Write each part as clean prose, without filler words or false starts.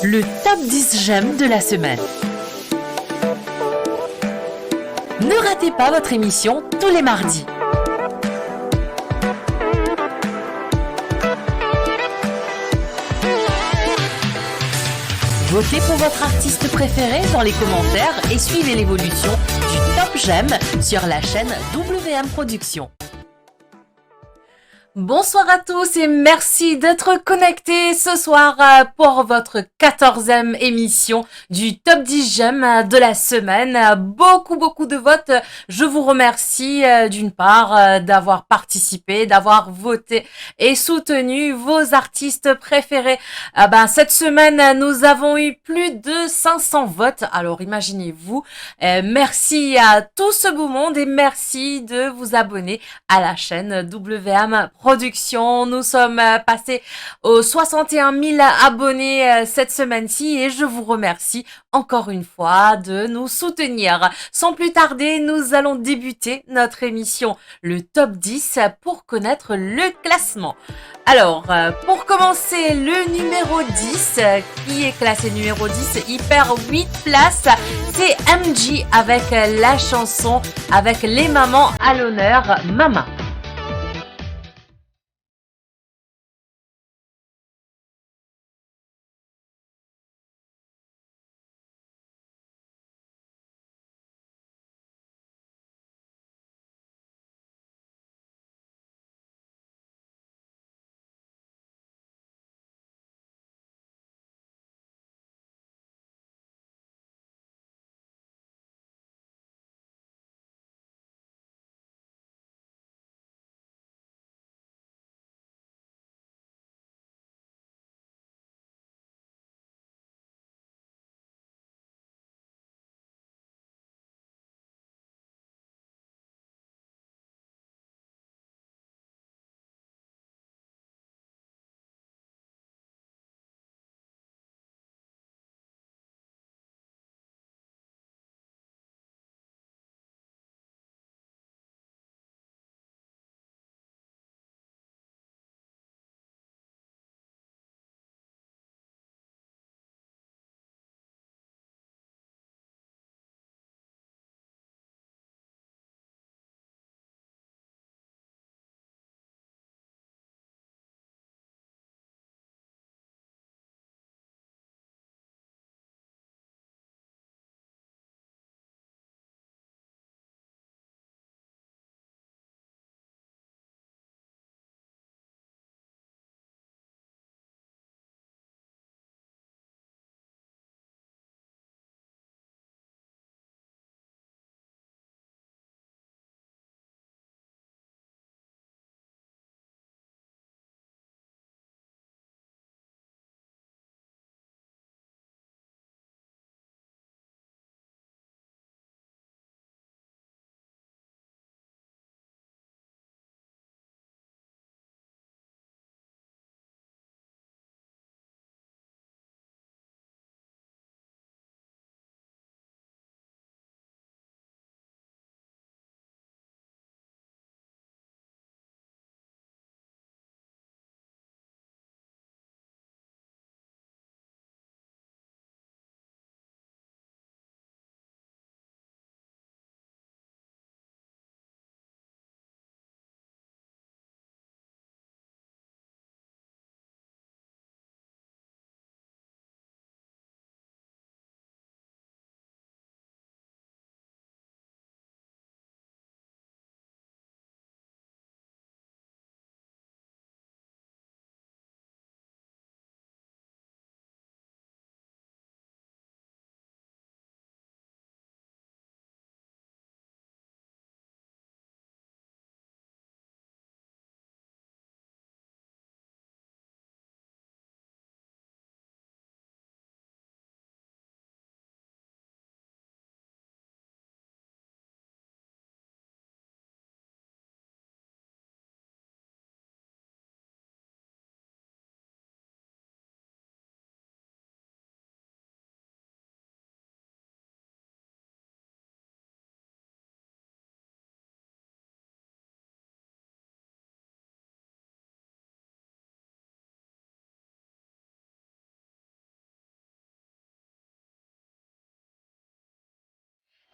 Le top 10 j'aime de la semaine. Ne ratez pas votre émission tous les mardis. Votez pour votre artiste préféré dans les commentaires et suivez l'évolution du top j'aime sur la chaîne WM Productions. Bonsoir à tous et merci d'être connectés ce soir pour votre 14e émission du Top 10 J'aime de la semaine. Beaucoup de votes. Je vous remercie d'une part d'avoir participé, d'avoir voté et soutenu vos artistes préférés. Cette semaine, nous avons eu plus de 500 votes. Alors imaginez-vous. Merci à tout ce beau monde et merci de vous abonner à la chaîne WM Production. Nous sommes passés aux 61 000 abonnés cette semaine-ci et je vous remercie encore une fois de nous soutenir. Sans plus tarder, nous allons débuter notre émission, le top 10, pour connaître le classement. Alors, pour commencer, le numéro 10, qui est classé numéro 10, il perd 8 places, c'est MJ avec la chanson avec les mamans à l'honneur, Mama.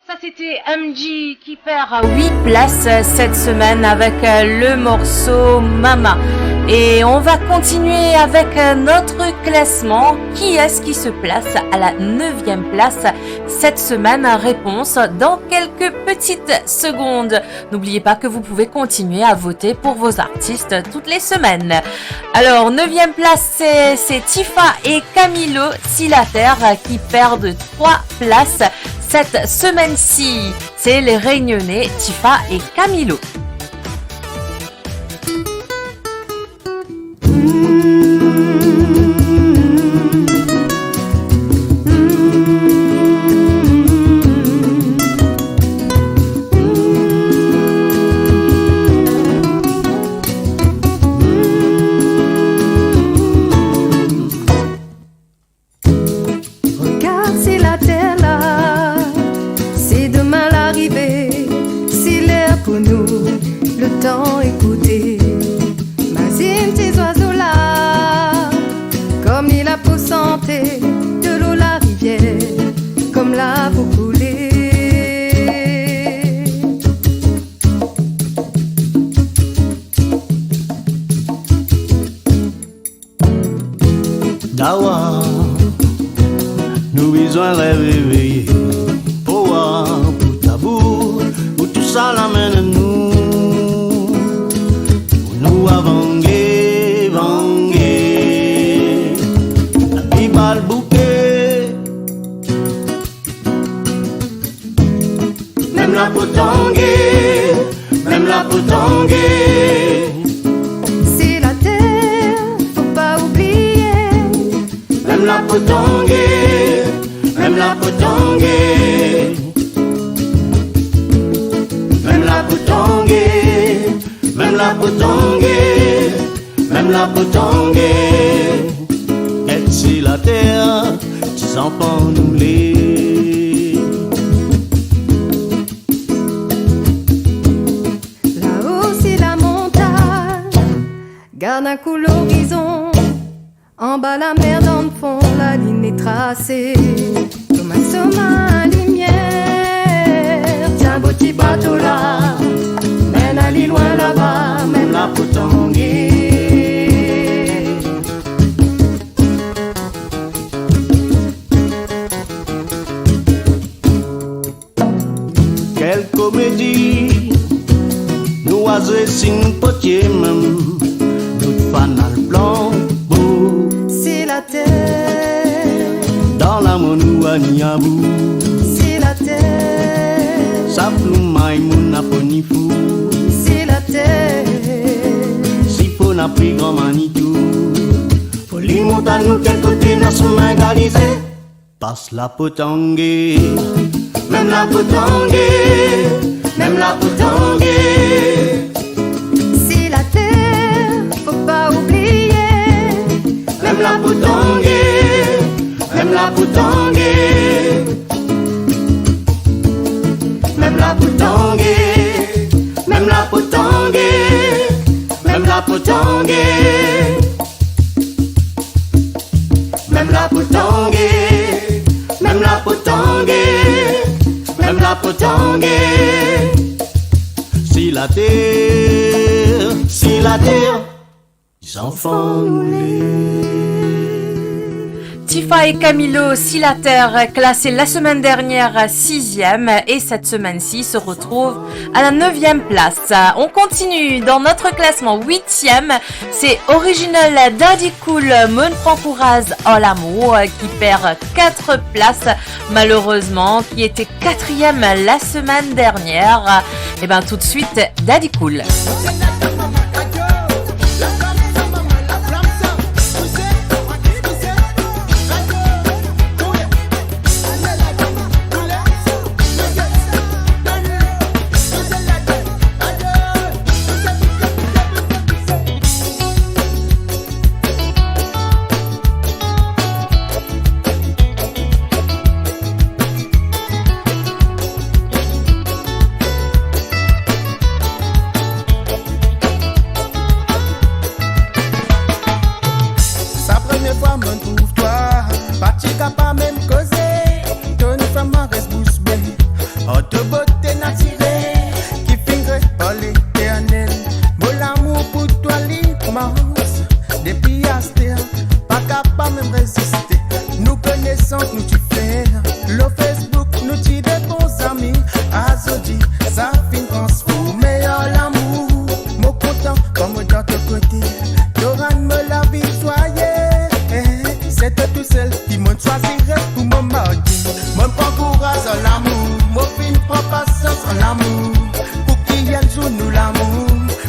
Ça c'était MJ qui perd 8 places cette semaine avec le morceau Mama. Et on va continuer avec notre classement. Qui est-ce qui se place à la 9e place cette semaine? Réponse dans quelques petites secondes. N'oubliez pas que vous pouvez continuer à voter pour vos artistes toutes les semaines. Alors 9e place c'est Tifa et Camilo Silater qui perdent 3 places. Cette semaine-ci, c'est les Réunionnais, Tifa et Camilo. Regarde, c'est la terre là, c'est demain l'arrivée, c'est l'air pour nous, le temps écouté. Imagine ces oiseaux là, comme il a pour santé, de l'eau la rivière, comme la pour couler. Dawa, nous besoin de réveiller. Powa, pour tabou, pour tout ça l'amène nous. Pour nous avanguer, vanguer. La pipe à le bouquet. Même la potanguer, même la potanguer. C'est la terre, faut pas oublier. Même la potanguer, même la potanguer. Même la potanguer, même la potanguer. Même la potanguer. Et si la terre, tes enfants nous les. Là-haut c'est la montagne, garde un coup l'horizon. En bas la mer dans le fond, la ligne est tracée. Comme un sommet lumière, tiens beau petit bateau là, mène aller loin là-bas, même la potanguer. Quelle comédie, nous oiseaux signe potier même, nous fanal blanc beau. C'est la terre, Dans la monou à Niabou, c'est la terre, sa ploumaille mon aponifou, c'est la terre. si faut n'a pris grand manitou. Faut les montagnes nous quel côté n'a son main galisé. Passe la potangue, même la potangue, même la potangue. C'est la terre, faut pas oublier. Même la potangue, même la potangue. Même la potangue, même la potangue. Même la potangue. Même la potangue, même la potangue. Même la potangue. Si la terre, les enfants nous les. Tifa et Camilo Silater, classés la semaine dernière 6e et cette semaine-ci se retrouvent à la 9e place. On continue dans notre classement 8e. C'est Original Daddy Cool, Mon Francouraz en l'amour qui perd 4 places malheureusement, qui était 4e la semaine dernière. Et bien tout de suite, Daddy Cool. connaissances nous tu fais. Le Facebook nous dit des bons amis. Azodi, ça fin transformer en l'amour. Mon content comme dans ton côté. Doran me la vie soyez. C'était tout seul qui me choisirait pour me marier. Mon courage en l'amour. Mon fin prend patience en l'amour. Pour qu'il y ait un jour nous l'amour.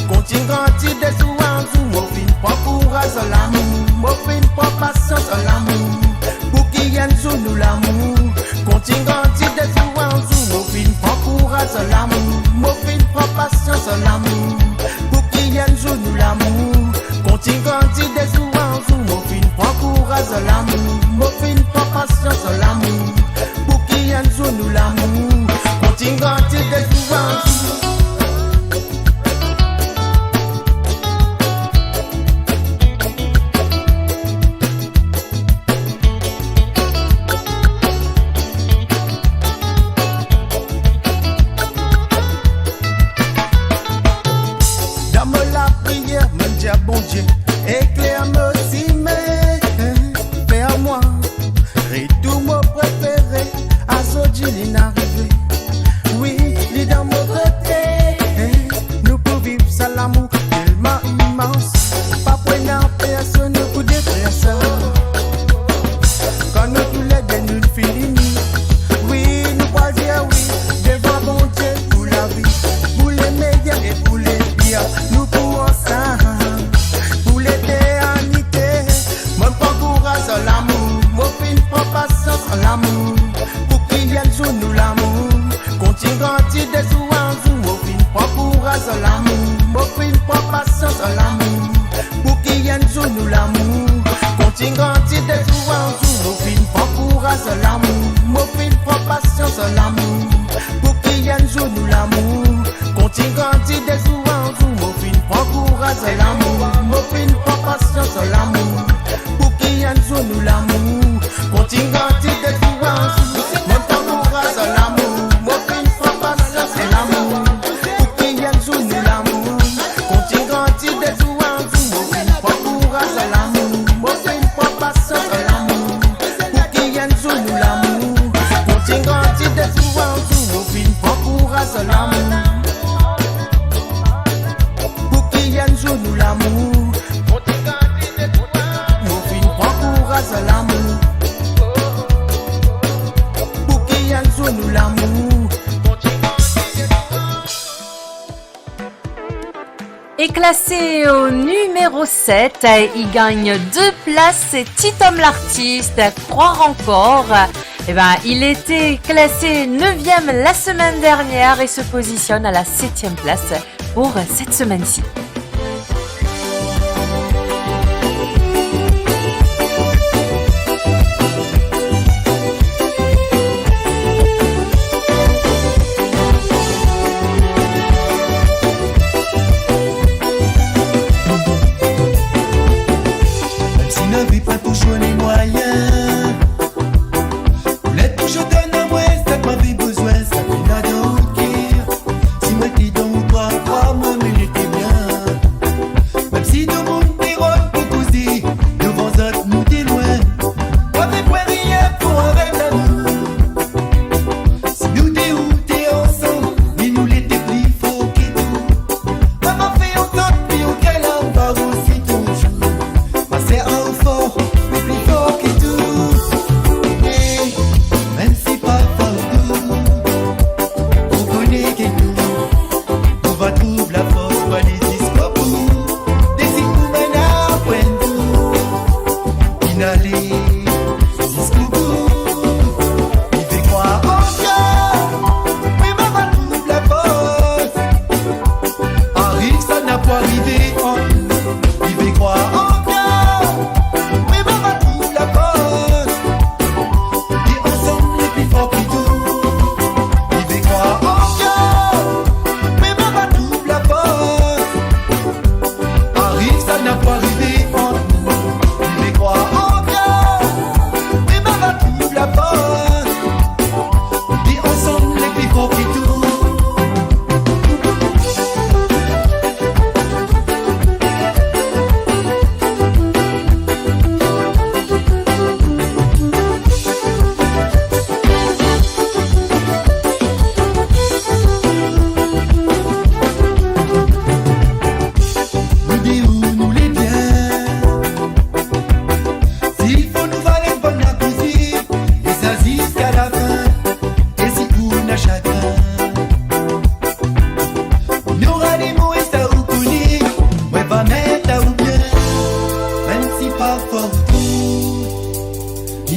Continue grandir des jours en jour. Mon fin prend courage en l'amour. Mon fin prend patience en l'amour. Pour qu'il y ait un jour nous l'amour. Continue grandir des jours en jour. Mon fin prend courage en l'amour. Mon fin prend patience en l'amour. Pour qu'il y ait un jour nous l'amour. Continue grandir des jours en jour. Mon fin prend courage en l'amour. Mon fin prend patience en l'amour. Pour qu'il y ait un jour nous l'amour. Continue grandir des jours en jour. Bon Dieu, éclaire-moi si mais fais-moi retour mon préféré, Azodji arrivé. Oui, il est dans mon côté. Nous pouvons vivre ça l'amour tellement immense. Pas prenant personne pour détresse. Quand nous tous les deux nous finissons. Oui, nous pourrons dire oui, devant bon Dieu pour la vie, pour les meilleurs et pour les pires. Nous pourrons ça. L'amour, pour qu'il y ait un jour nous l'amour. Continue grandir des jours en jour. Mon fin prend courage à l'amour. Mon fin prend patience à l'amour. Pour qu'il y ait un jour nous l'amour. Continue grandir des jours en jour. Mon fin prend courage à l'amour. Mon fin prend patience à l'amour. Pour qu'il y ait un jour nous l'amour. Continue grandir des jours en jour. Mon fin prend courage à l'amour. Mon fin prend patience à l'amour. Pour qu'il y ait un jour nous l'amour. Continue grandir des jours en jour. Mon courage à l'amour. Mon fin prend patience à l'amour. Pour qu'il y ait un jour nous l'amour. Continue grandir des jours en jour. Mon fin prend courage à l'amour. Mon fin prend patience à l'amour. Pour qu'il y ait un jour nous l'amour. Continue grandir des jours en jour. Mon fin prend courage à l'amour. Pour qu'il y ait un jour nous l'amour. Mon fin prend courage à l'amour. Nous l'amour. Et classé au numéro 7, il gagne 2 places, c'est Titom l'artiste, Croire encore. Eh ben, il était classé 9e la semaine dernière et se positionne à la 7e place pour cette semaine-ci. Si moi t'y donne toi, crois-moi, mais j'étais bien.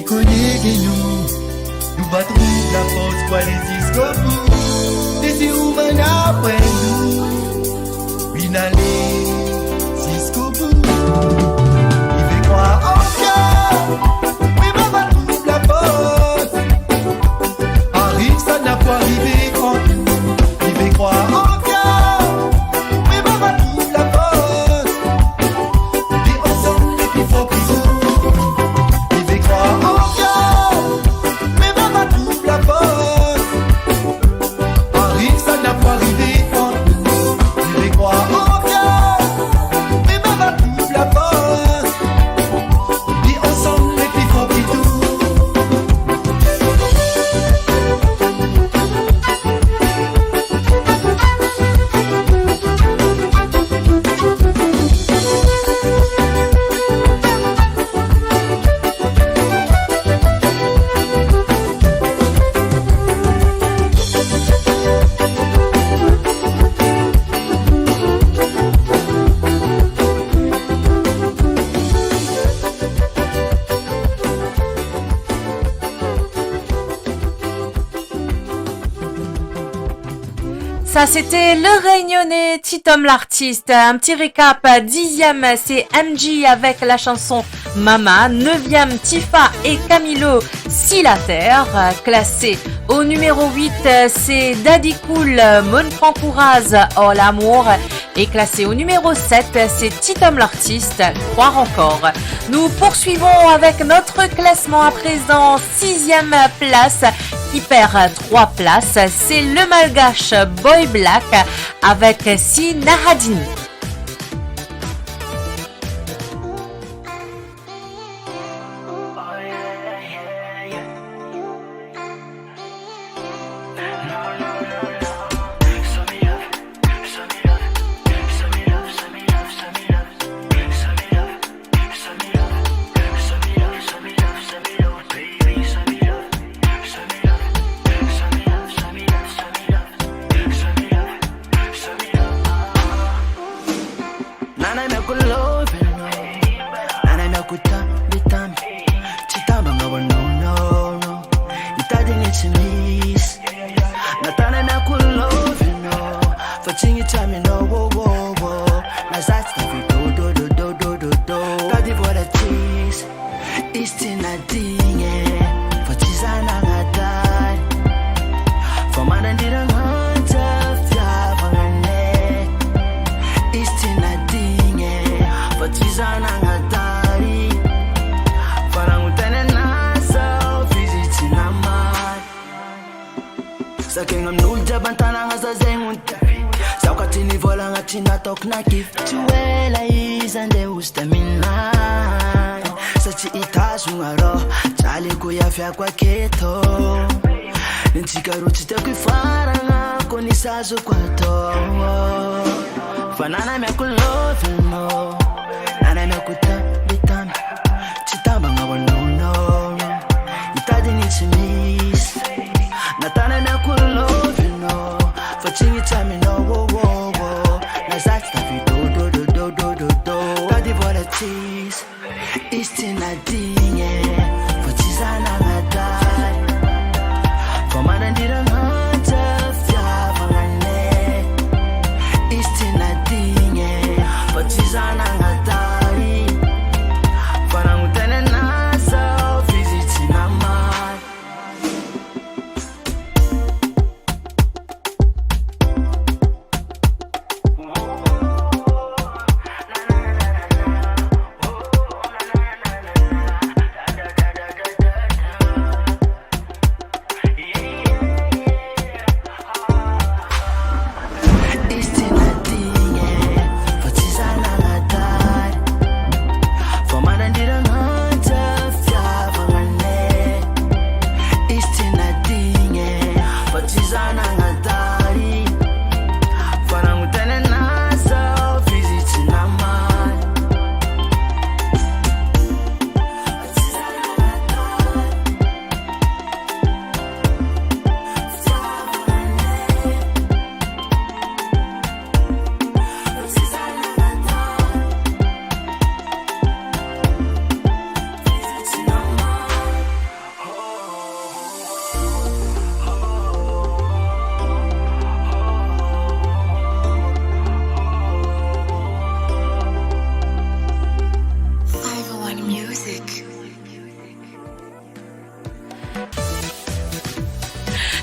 connais que nous battrons la force pour aller jusqu'au bout. Des humains après nous, une allée jusqu'au bout. Il fait croire encore, mais ma va trouve la force. Arrive, ça n'a pas arrivé quand il fait croire encore, mais ma va trouve la force. Et ensemble, les plus forts plus hauts. Il fait croire encore, mais ma va trouve la force. Arrive, ça n'a pas arrivé quand il fait croire encore, mais ma va trouve la force. Et ensemble, les plus forts plus hauts. Ça, c'était le Réunionnais Titom l'artiste. Un petit récap. 10e, c'est MJ avec la chanson Mama. 9e, Tifa et Camilo, Si la Terre. Classé au numéro 8, c'est Daddy Cool, Mon Francouraz, Oh l'amour. Et classé au numéro 7, c'est Titom l'artiste, Croire encore. Nous poursuivons avec notre classement à présent. 6e place, qui perd 3 places, c'est le malgache Boy Black avec Si Nahadini. Fanana me love no, nana me bitam, chitamba ngabo no, itadi ni chimis, natana me love no, for chingi chami no wo, na zata vi do, tadi vola cheese, istina dinye, for chizana ngatai, for manandira ngata fya fangane. Zana ngatari Fana mutene nasa Fiziti na mai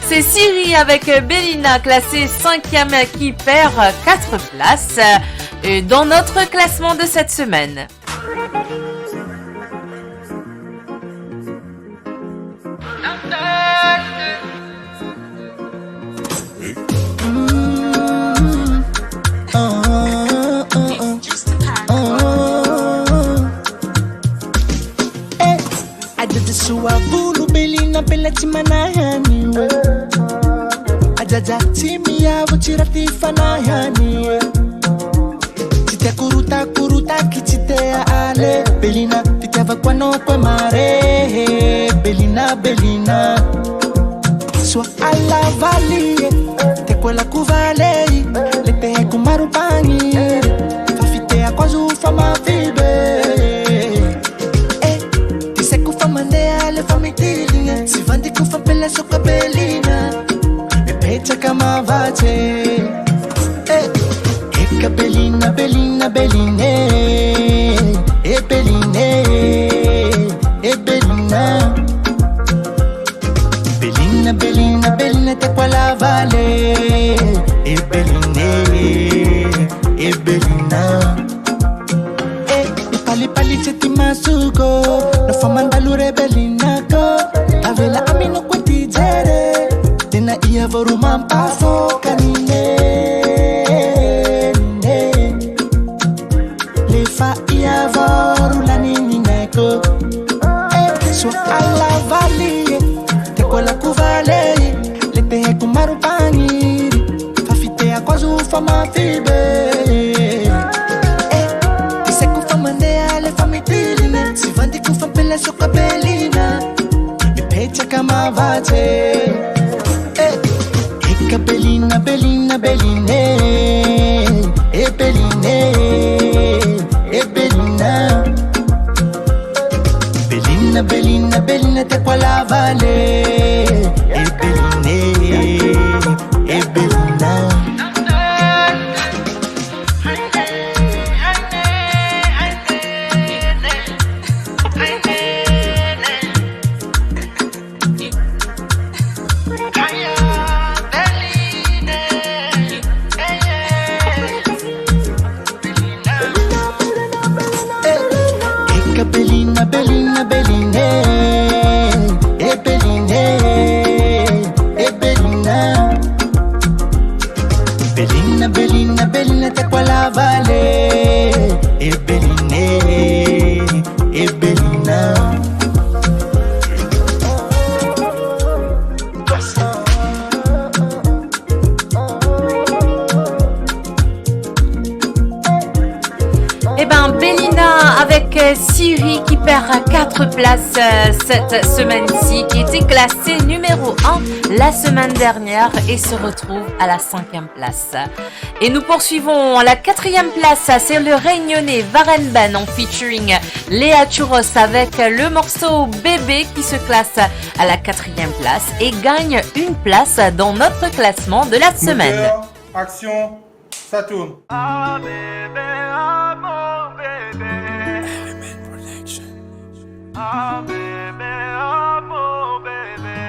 C'est Siri avec Bellina, classée 5e, qui perd 4 places dans notre classement de cette semaine. Suabulu Belina Bella Chimanayani Ajaja Timia Vuchirati Fanayani Tite kuruta kichitea ale Belina Titava kwano kwa mare Belina Sua alla valie Te quella kuvalei Lete kumarupani Fafitea kwa zufa mafibe le famiglia si vanti con fa bella sopra bellina e pezza kama vace e bellina belline e bellina te quella vale e bellina pali cheti masuko no famanda lure belina ko avela amino kweti jere tena ia voru mampaso kanine le fa ia voru la ninine ko so alla vali te quella kuvale le te kumaru pani fa fitea kwazu fa mafibe si vanti con fa bella sopra bellina e pezza kama vace e bellina e bellina te quella vale e bellina Bellina te quella vale e bellina Eh ben, Bellina avec Siri qui perd 4 places cette semaine-ci, qui était classée numéro 1 la semaine dernière et se retrouve à la 5e place. Et nous poursuivons la 4e place, c'est le Réunionnais Varenben en featuring Léa Churros avec le morceau Bébé qui se classe à la 4e place et gagne une place dans notre classement de la semaine. Moteur, action, ça tourne. Ah bébé, ah mon bébé. Ah bébé, ah mon bébé.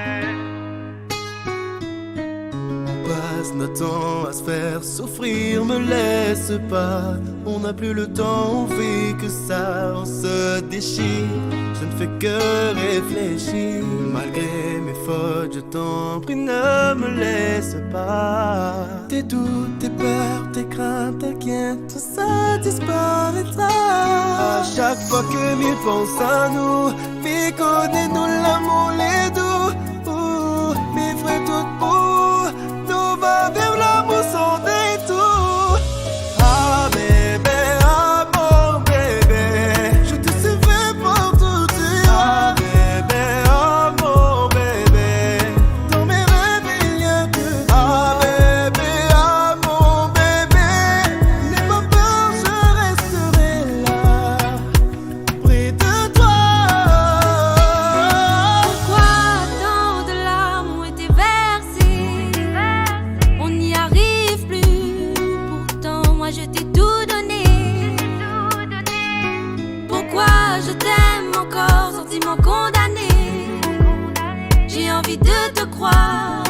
On passe notre temps à se faire souffrir, me laisse pas. On n'a plus le temps, on fait que ça, on se déchire. Je ne fais que réfléchir. Malgré mes fautes, je t'en prie, ne me laisse pas. Tes doutes, tes peurs, tes craintes, t'inquiète, tout ça disparaîtra. À chaque fois que mille pensent à nous, puis connais-nous l'amour, les doux. Mes frères, tout pour nous va vers l'amour sans détour. Ah bébé, ah mon bébé, je te suivrai pour tout dire. Ah bébé, ah mon bébé, dans mes rêves il n'y a que ah bébé, ah mon bébé. N'aie pas peur, je resterai là, près de toi. envie de te croire,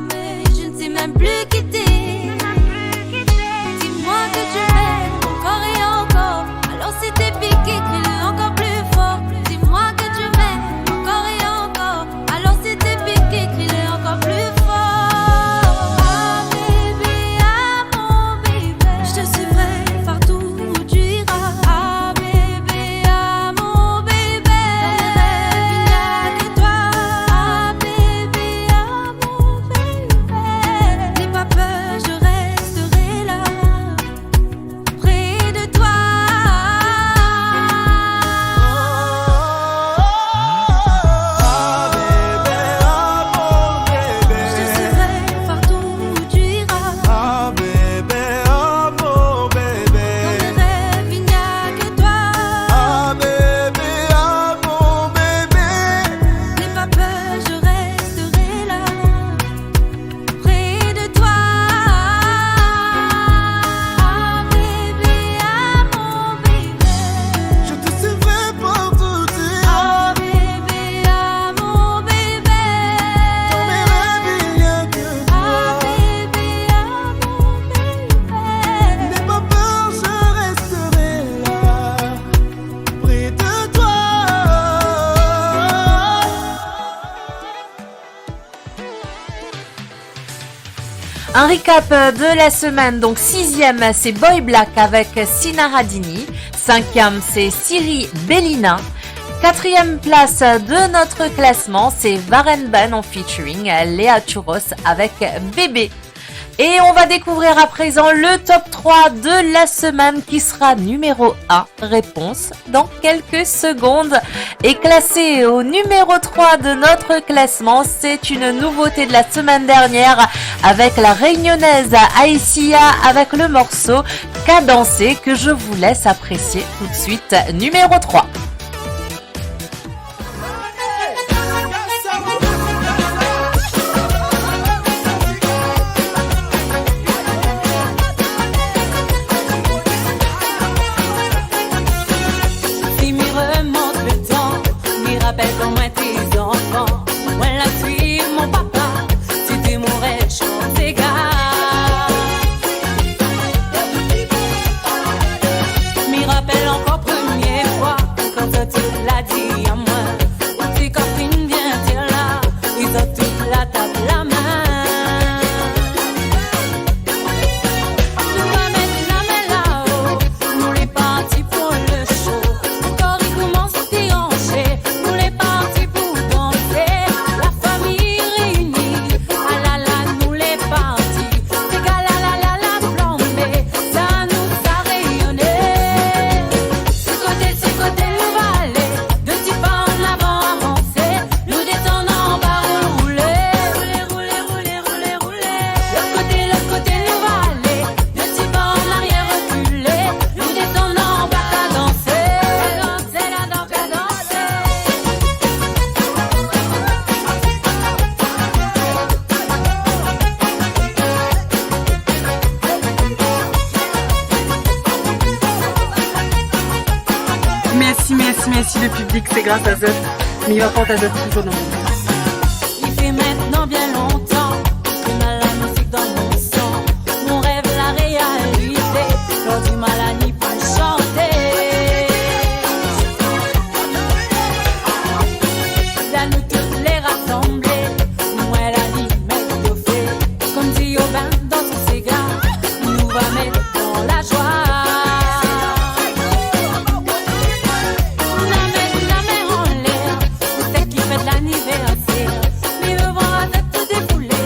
mais je ne sais même plus qui t'es. Dis-moi que tu m'aimes encore et encore. Alors si t'es piqué, crie-le encore plus fort. Dis-moi que tu m'aimes encore et encore. Alors si t'es piqué, crie-le encore plus fort. Ah bébé, ah mon bébé, je te suivrai partout où tu iras. Ah bébé, ah mon bébé, il n'y a que toi. Ah bébé, ah mon bébé, n'aie pas peur, je resterai là, près de toi. Je te suivrai partout où tu iras. Ah bébé, ah mon bébé. Dans mes rêves, il n'y a que toi. Ah bébé, ah mon bébé. N'aie pas peur, je resterai là, près de toi. Ah bébé, ah mon bébé. Je te suivrai partout tu iras. Ah bébé, ah mon bébé. Dans mes rêves, il n'y a que Ah toi. bébé, ah mon bébé. N'aie pas peur, je resterai là, près de toi. Un recap de la semaine, donc 6e c'est Boy Black avec Sina Hadini, 5e c'est Siri Bellina, 4e place de notre classement c'est Varen Ben en featuring Léa Churros avec Bébé. Et on va découvrir à présent le top 3 de la semaine qui sera numéro 1, réponse dans quelques secondes. Et classé au numéro 3 de notre classement, c'est une nouveauté de la semaine dernière avec la réunionnaise Aïssia avec le morceau Cadencé que je vous laisse apprécier tout de suite. Numéro 3. Si m'y remonte le temps, m'y rappelle quand moi tes enfants. Moi la suivre mon papa, c'était mon rêve, chante tes gars. M'y rappelle encore première fois, quand tu l'as dit à moi. Tes copines viennent dire là, ils ont toute la table la main. Nous va mettre la main là-haut, nous les partis pour le show. Encore il commence à déranger, nous les partis pour danser. La famille réunie, ah là là, nous les partis. C'est gars là là là la flambée, ça nous a rayonné. C'est côté nous va aller, de petits pas en avant avancer. Nous descendons en bas rouler, rouler, rouler, rouler, rouler, rouler. L'autre côté nous va aller, de petits pas en arrière reculer. Nous descendons en bas à danser, danser la danse à danser. Merci le public, c'est grâce à Zef. Mais il va pas ta Zef toujours non. Il fait maintenant bien longtemps que mal la musique dans mon sang. Mon rêve, la réalité, lors du mal à n'y plus chanter. Là nous toutes les rassembler, nous elle a dit mettre au fait. Comme dit au bain dans tous ces gars, nous va mettre dans la joie. La main en l'air, c'est qui fait l'anniversaire. Mais le vent a tout défoulé,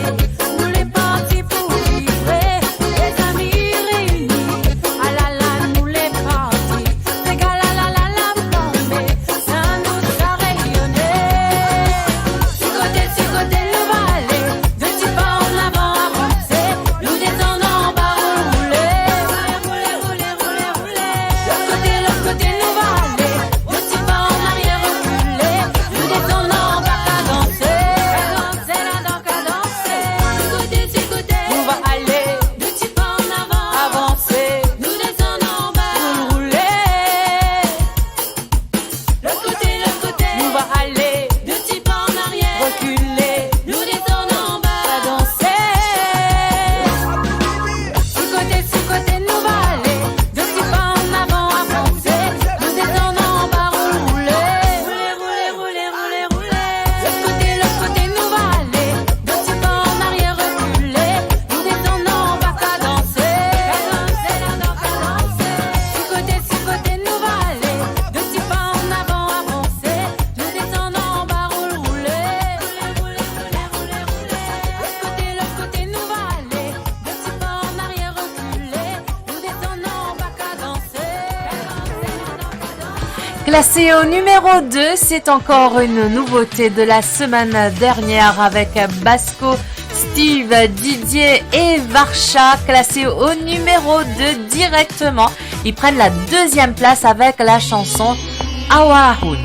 nous les partis pour vibrer. Les amis réunis, ah là là, nous les partis. C'est gars là là là la flambée, ça nous a rayonné. C'est côté le va aller, de petits pas en avant avancer. Nous descendons en bas rouler, rouler, rouler, rouler, rouler. L'autre côté nous va aller, de petits pas en arrière reculer. Nous descendons en bas à danser, danser la danse à danser. Côté nous va aller, de petits pas en avant avancer. Nous descendons en bas rouler. L'autre côté nous va aller, de petits pas en arrière reculer. Classé au numéro 2, c'est encore une nouveauté de la semaine dernière avec Basco, Steve, Didier et Varsha. Classé au numéro 2 directement, ils prennent la deuxième place avec la chanson Awahun.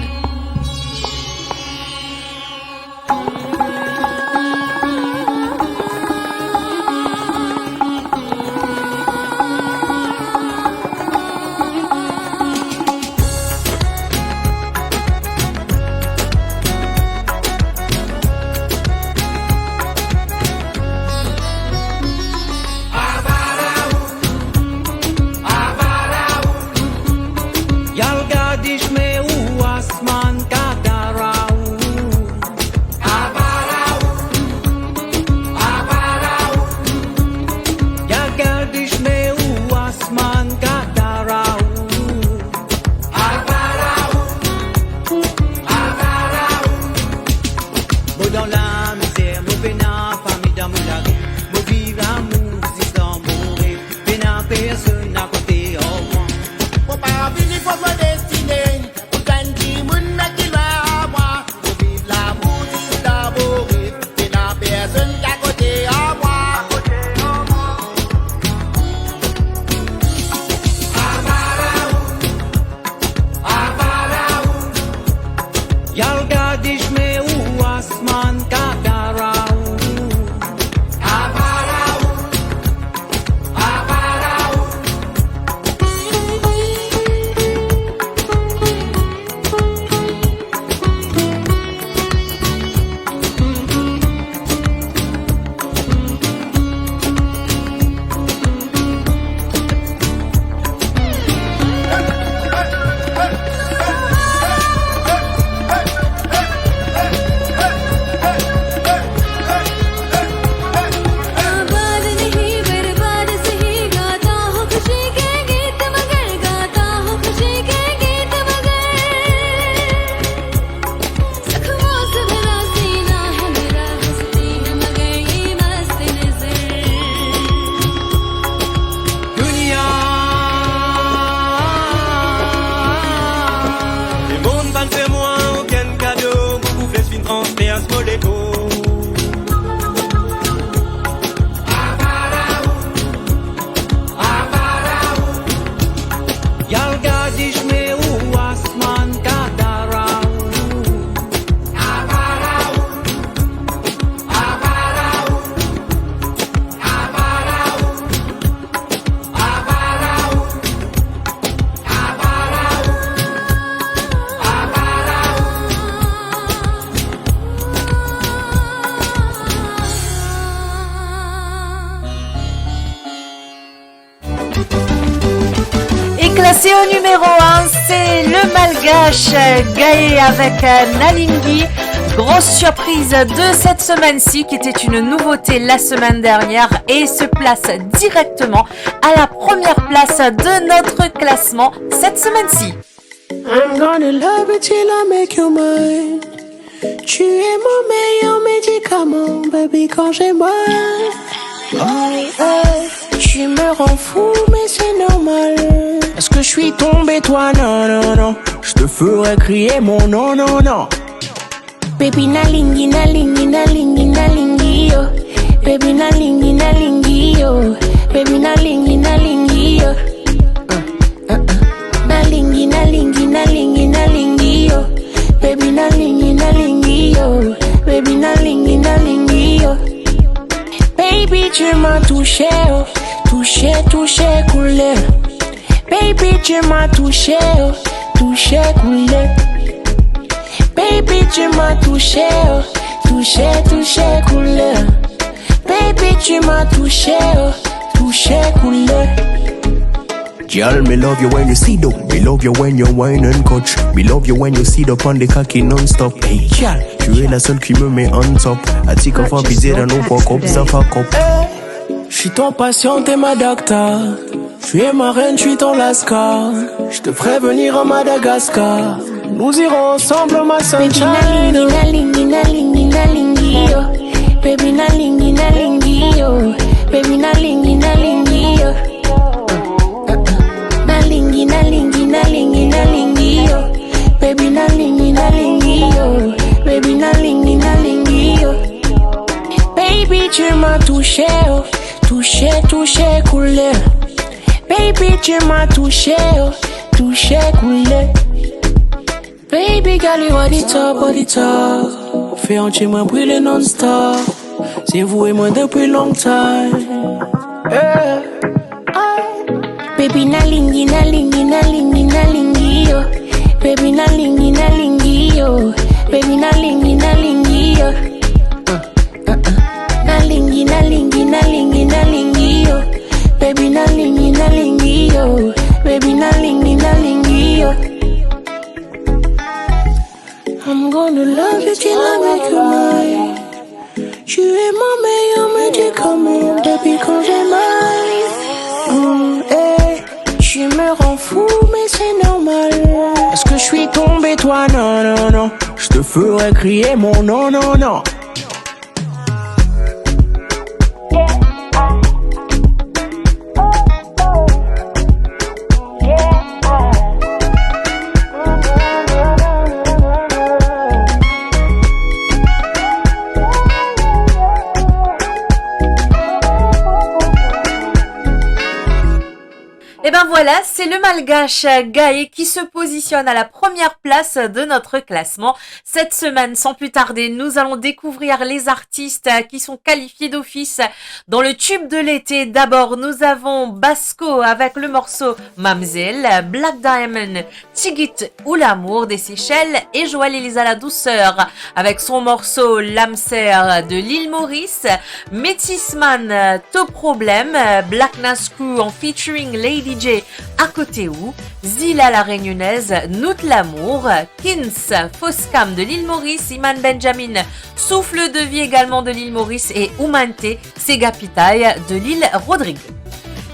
Classé au numéro 1, c'est le Malgache Gaé avec Nalingui. Grosse surprise de cette semaine-ci qui était une nouveauté la semaine dernière et se place directement à la première place de notre classement cette semaine-ci. I'm gonna love you till I make you mine. Tu es mon meilleur médicament, baby, quand j'ai mal. Tu me rends fou, mais c'est normal. Est-ce que je suis tombé, toi? Non, non, non. Je te ferai crier mon non, non, non. Baby, nalingi, nalingi, nalingi, nalingi, yo. Baby, nalingi, nalingi, yo. Baby, nalingi, nalingi, yo. Nalingi, nalingi, nalingi, nalingi, yo. Baby, nalingi, nalingi, yo. Baby, nalingi, nalingi, yo. Baby, tu m'as touché, oh. Touché, touché, coulé. Baby, tu m'as touché, oh. Touché, coulé. Baby, tu m'as touché, oh. Touché, touché, coulé. Baby, tu m'as touché, oh. Touché, coulé. Girl, me love you when you see down. Me love you when you whine and coach. Me love you when you sit up on the cocky non-stop. Hey, girl, tu es la seule qui me met on top. I take off a pizza dans nos pocs, ça fa cop. J'suis ton patient, t'es ma docteur. Tu es ma reine, j'suis ton lascar. J'te ferai venir à Madagascar. Nous irons ensemble, ma sunshine. Baby, nalingi, nalingi, nalingi, yo. Baby, nalingi, nalingi, yo. Baby, nalingi, nalingi, yo. Nalingi, nalingi, nalingi, nalingi, yo. tu m'as touché, oh, touché, touché, coulé. Baby, tu m'as touché, oh, touché, coulé. Baby, girl, you are the top, body top. Fais entier moi brûler non-stop. C'est vous et moi depuis longtemps. Yeah. Baby na lingi na lingi na lingi na lingi yo. Baby na lingi na lingi yo. Baby na lingi na lingi yo. Na lingi na lingi na lingi na lingi yo. Baby na lingi na lingi yo. Baby na lingi na lingi yo. I'm gonna love you till I make you mine. Tu es mon meilleur médicament depuis quand j'ai mal. Hey, tu me rends fou mais c'est normal. Est-ce que je suis tombé toi? Non, non, non. Je te ferai crier mon non, non, non. Et ben voilà, c'est le Malgache Gaé qui se positionne à la première place de notre classement. Cette semaine, sans plus tarder, nous allons découvrir les artistes qui sont qualifiés d'office dans le tube de l'été. D'abord, nous avons Basco avec le morceau Mamzelle, Black Diamond, Tigit ou l'amour des Seychelles et Joël Elisa la douceur avec son morceau L'Amser de l'île Maurice, Métisman, To Problème, Black Nascrew en featuring Lady J à côté où, Zila la réunionnaise, Nout l'amour, Kins, Foscam de l'île Maurice, Iman Benjamin, Souffle de vie également de l'île Maurice et Oumante, Sega Pitaille de l'île Rodrigue.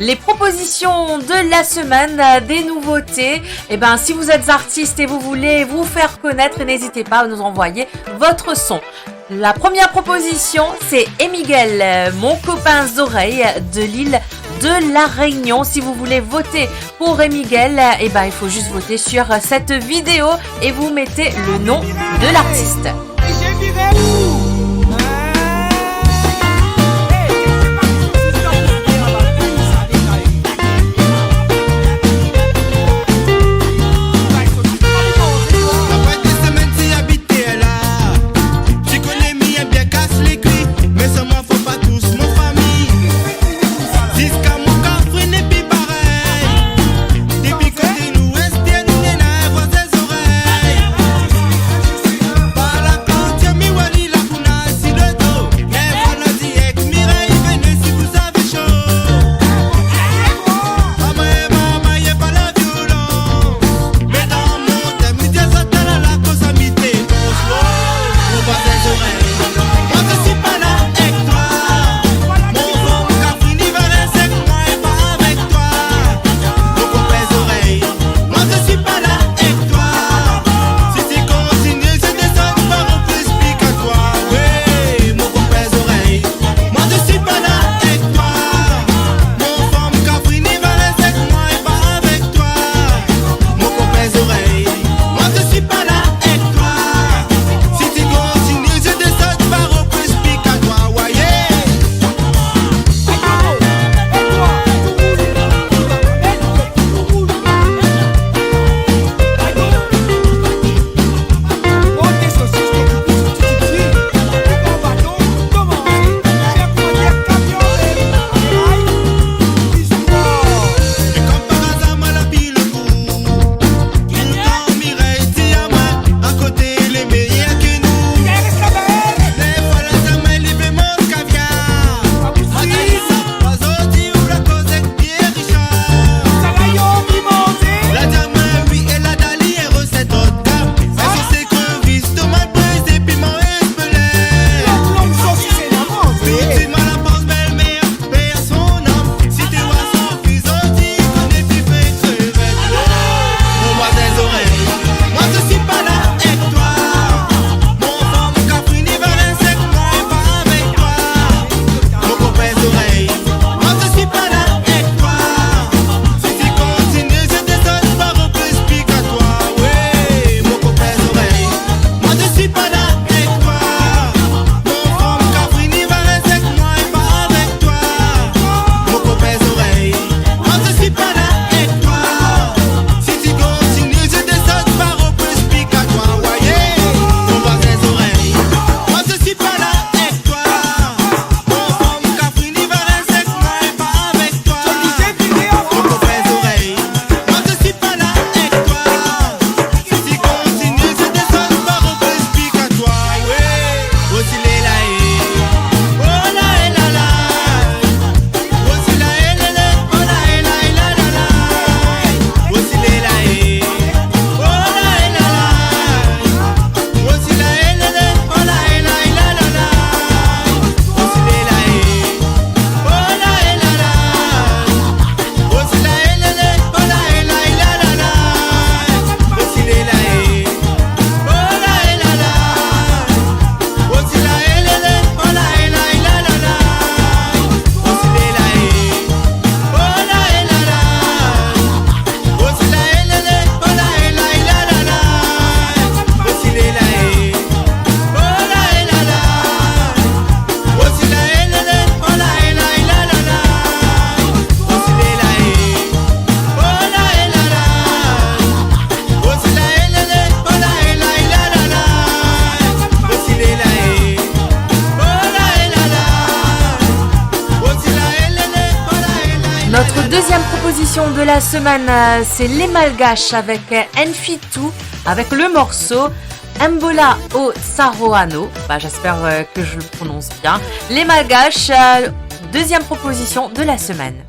Les propositions de la semaine, des nouveautés, et ben si vous êtes artiste et vous voulez vous faire connaître, n'hésitez pas à nous envoyer votre son. La première proposition, c'est Emigel, mon copain Zoreille de l'île de la Réunion. Si vous voulez voter pour Emigel, et ben il faut juste voter sur cette vidéo et vous mettez le nom de l'artiste. Para proposition de la semaine, c'est les Malgaches avec Enfitu, avec le morceau Mbola o Saroano. J'espère que je le prononce bien. Les Malgaches, deuxième proposition de la semaine.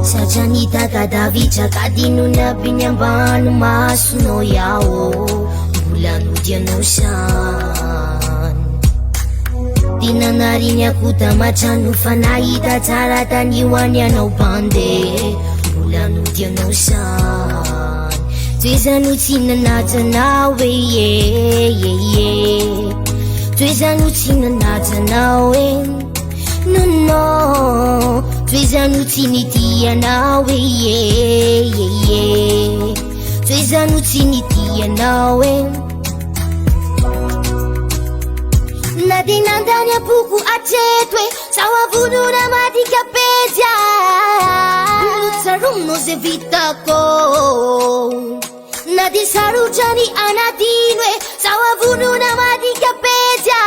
Sajanita kadavicha kadinu na binyambanu masuno yao bulanu dianoshan dinanarinya kutamachanu fanaita tarataniwanya no bande bulanu dianoshan twizanu tina nata nawe twizanu tina nata nawe no twizanu tinitia nawe twizanu tinitia nawe nadinandanya puku atetwe sawavunura madikapezya lutsaruno zevitako nadisarujani anadinwe sawavunura madikapezya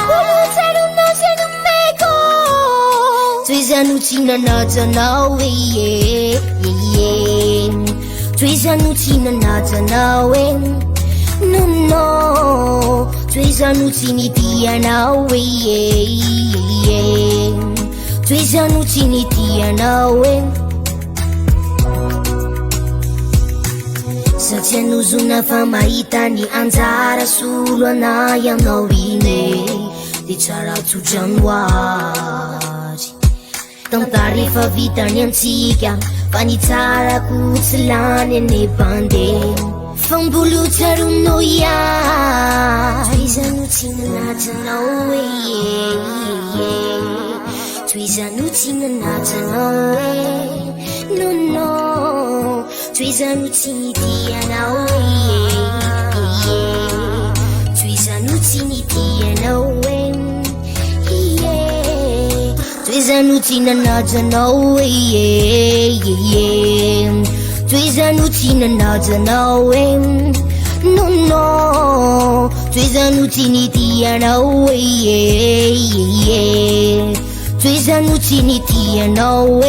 lutsaruno zenumeko twizanu tina nata nawe twizanu tina nata nawe no twizanu tinitia nawe twizanu tinitia nawe satyanuzuna famaitani anzara sulwa na yanawine ditsara tujanwari tantarifa vitany antsika fa ny tsara kotsilany ane bande fambolotsaronoya twizanu tsinanatanao twizanu tsinanatanao nono twizanu tsinitianao twizanu tsinitianao twizanu tinanatanao twizanu tinanatanao no twizanu tinitianao twizanu tinitianao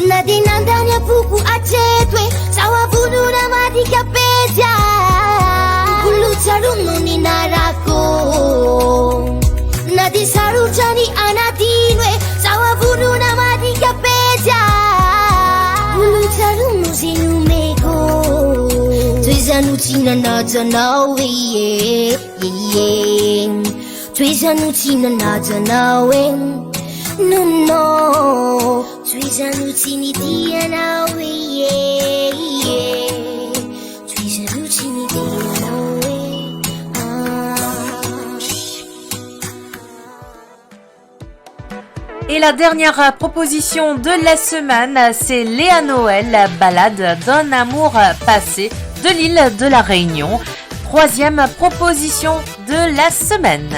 nadinandanya puku atetwe sawavunura madikapezya kulutsaruno ninarako nadisarujani anadinwe sawavunura madikapezya kulutsaruno zenumeko twizanu tinanatanao twizanu tinanatanao no twizanu tinitia twizanu tinitia Et la dernière proposition de la semaine, c'est Léa Noël, la balade d'un amour passé de l'île de la Réunion. Troisième proposition de la semaine.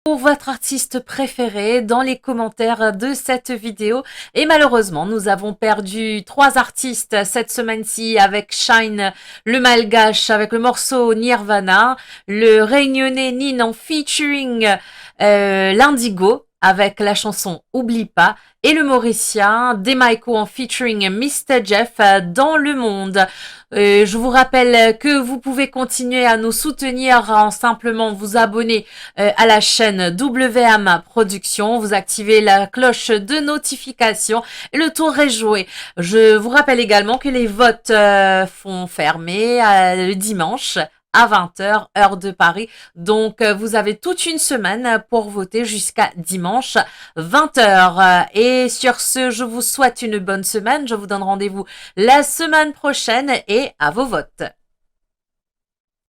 pour votre artiste préféré dans les commentaires de cette vidéo. Et malheureusement, nous avons perdu 3 artistes cette semaine-ci avec Shine, le malgache avec le morceau Nirvana, le réunionnais Ninon featuring l'Indigo avec la chanson Oublie pas, et le mauricien Demaiko en featuring Mr. Jeff dans le monde. Je vous rappelle que vous pouvez continuer à nous soutenir en simplement vous abonner à la chaîne WM Productions, vous activez la cloche de notification et le tour est joué. Je vous rappelle également que les votes font fermer le dimanche à 20h, heure de Paris. Donc, vous avez toute une semaine pour voter jusqu'à dimanche 20h. Et sur ce, je vous souhaite une bonne semaine. Je vous donne rendez-vous la semaine prochaine et à vos votes.